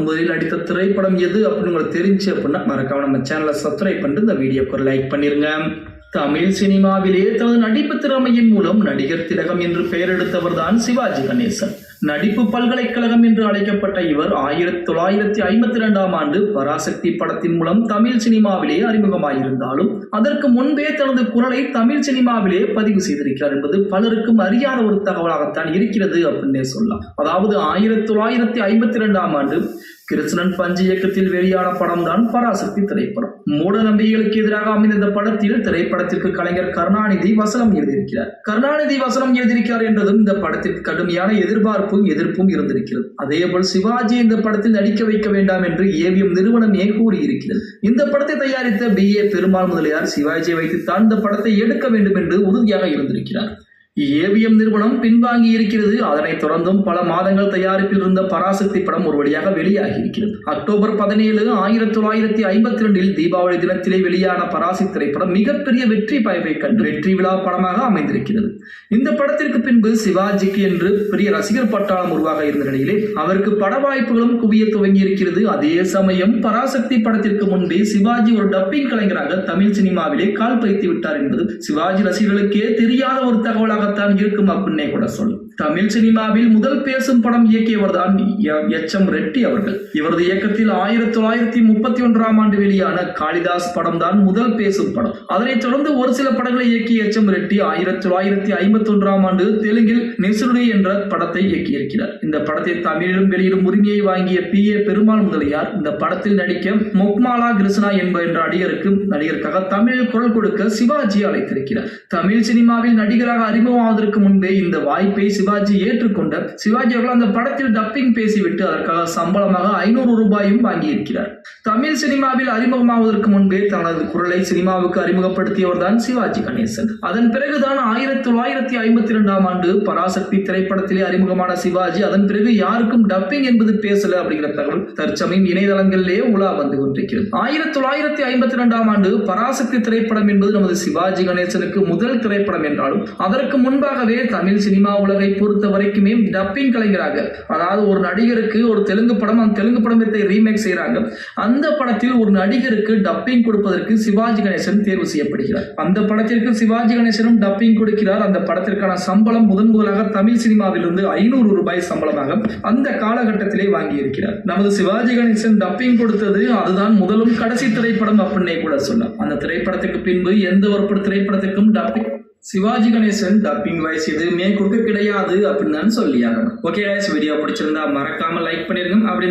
முதலில் நடித்த திரைப்படம் எது அப்படின்னு உங்களுக்கு தெரிஞ்சு அப்படின்னா மறக்காம நம்ம சேனலை சப்ஸ்கிரைப் பண்ணிட்டு இந்த வீடியோக்கு ஒரு லைக் பண்ணிருங்க. தமிழ் சினிமாவிலே தனது நடிப்பு திறமையின் மூலம் நடிகர் திலகம் என்று பெயர் எடுத்தவர் தான் சிவாஜி கணேசன். நடிப்பு பல்கலைக்கழகம் என்று அழைக்கப்பட்ட இவர் 1952ஆம் ஆண்டு பராசக்தி படத்தின் மூலம் தமிழ் சினிமாவிலே அறிமுகமாயிருந்தாலும் அதற்கு முன்பே தனது குரலை தமிழ் சினிமாவிலே பதிவு செய்திருக்கிறார் என்பது பலருக்கும் அறியாத ஒரு தகவலாகத்தான் இருக்கிறது அப்படின்னே சொல்லலாம். அதாவது 1952ஆம் ஆண்டு கிருஷ்ணன் பஞ்சு இயக்கத்தில் வெளியான படம் தான் பராசக்தி திரைப்படம். மூட நம்பிக்கைகளுக்கு எதிராக அமைந்த இந்த படத்தில் திரைப்படத்திற்கு கலைஞர் கருணாநிதி வசனம் எழுதியிருக்கிறார். என்றதும் இந்த படத்திற்கு கடுமையான எதிர்ப்பும் இருந்திருக்கிறது. அதேபோல் சிவாஜி இந்த படத்தில் நடிக்க வைக்க வேண்டாம் என்று ஏவிஎம் நிறுவனமே கூறியிருக்கிறது. இந்த படத்தை தயாரித்த BA பெருமாள் முதலியார் சிவாஜியை வைத்துத்தான் இந்த படத்தை எடுக்க வேண்டும் என்று உறுதியாக இருந்திருக்கிறார். ஏவிஎம் நிறுவனம் பின்வாங்கி இருக்கிறது. அதனைத் தொடர்ந்தும் பல மாதங்கள் தயாரிப்பில் இருந்த பராசக்தி படம் ஒரு வழியாக வெளியாகி இருக்கிறது. அக்டோபர் 17, 1952 தீபாவளி தினத்திலே வெளியான பராசக்தி திரைப்படம் மிகப்பெரிய வெற்றி பயவை கண்டு வெற்றி விழா படமாக அமைந்திருக்கிறது. இந்த படத்திற்கு பின்பு சிவாஜிக்கு என்று பெரிய ரசிகர் பட்டாளம் உருவாக இருந்த நிலையிலே அவருக்கு பட வாய்ப்புகளும் குவிய துவங்கி இருக்கிறது. அதே சமயம் பராசக்தி படத்திற்கு முன்பே சிவாஜி ஒரு டப்பிங் கலைஞராக தமிழ் சினிமாவிலே கால் பதித்து விட்டார் என்பது சிவாஜி ரசிகர்களுக்கே தெரியாத ஒரு தகவலாக இருக்கும் அப்படின்னே கூட சொல்லும். தமிழ் சினிமாவில் முதல் பேசும் படம் இயக்கியவர் தான் HM ரெட்டி அவர்கள். இவரது இயக்கத்தில் 1931ஆம் ஆண்டு வெளியான காளிதாஸ் படம் தான் முதல் பேசும் படம். அதனைத் தொடர்ந்து ஒரு சில படங்களை இயக்கிய HM ரெட்டி 1951ஆம் ஆண்டு தெலுங்கில் நெசுருடி என்ற படத்தை இயக்கியிருக்கிறார். இந்த படத்தை தமிழிலும் வெளியிடும் உரிமையை வாங்கிய PA பெருமாள் முதலியார் இந்த படத்தில் நடிக்க மொக்மாலா கிருஷ்ணா என்ற நடிகருக்காக தமிழில் குரல் கொடுக்க சிவாஜி அழைத்திருக்கிறார். தமிழ் சினிமாவில் நடிகராக அறிமுகமாவதற்கு முன்பே இந்த வாய்ப்பை சிவாஜி ஏற்றுக்கொண்ட சிவாஜி அவர்கள் அந்த படத்தில் டப்பிங் பேசிவிட்டு அதற்காக சம்பளமாக 500 ரூபாயும் வாங்கியிருக்கிறார். தமிழ் சினிமாவில் அறிமுகமாவதற்கு முன்பே தனது குரலை சினிமாவுக்கு அறிமுகப்படுத்தியவர் தான் சிவாஜி கணேசன். அதன் பிறகுதான் 1952ஆம் ஆண்டு பராசக்தி திரைப்படத்திலே அறிமுகமான சிவாஜி அதன் பிறகு யாருக்கும் டப்பிங் என்பது பேசல அப்படிங்கிற தகவல் தற்சமயம் இணையதளங்களிலே உலா வந்து கொண்டிருக்கிறது. 1952ஆம் ஆண்டு பராசக்தி திரைப்படம் என்பது நமது சிவாஜி கணேசனுக்கு முதல் திரைப்படம் என்றாலும் அதற்கு முன்பாகவே தமிழ் சினிமா உலகை பொறுத்த வரைக்குமே டப்பிங் கலைஞராக, அதாவது ஒரு நடிகருக்கு ஒரு தெலுங்கு படம், அந்த தெலுங்கு படத்தை ரீமேக் செய்யறாங்க, அந்த படத்தில் ஒரு நடிகருக்கு டப்பிங் கொடுப்பதற்கு சிவாஜி கணேசன் தேர்வு செய்யப்படுகிறார். அந்த படத்திற்கு சிவாஜி கணேசனும் டப்பிங் கொடுக்கிறார். அந்த படத்திற்கான சம்பளம் முதலாக தமிழ் சினிமாவில் இருந்து 500 ரூபாய் சம்பளமாக அந்த காலகட்டத்திலே வாங்கி இருக்கிறார். நமது சிவாஜி கணேசன் டப்பிங் கொடுத்தது அதுதான் முதலும் கடைசி திரைப்படம் அப்படின்னே கூட சொல்லலாம். அந்த திரைப்படத்துக்கு பின்பு எந்த ஒரு திரைப்படத்திற்கும் dubbing Sivaji Ganesan dubbing voice எதுவுமே கொடுக்க கிடையாது அப்படின்னு சொல்லி ஆகணும். ஓகே, வீடியோ பிடிச்சிருந்தா மறக்காம லைக் பண்ணிருங்க. அப்படி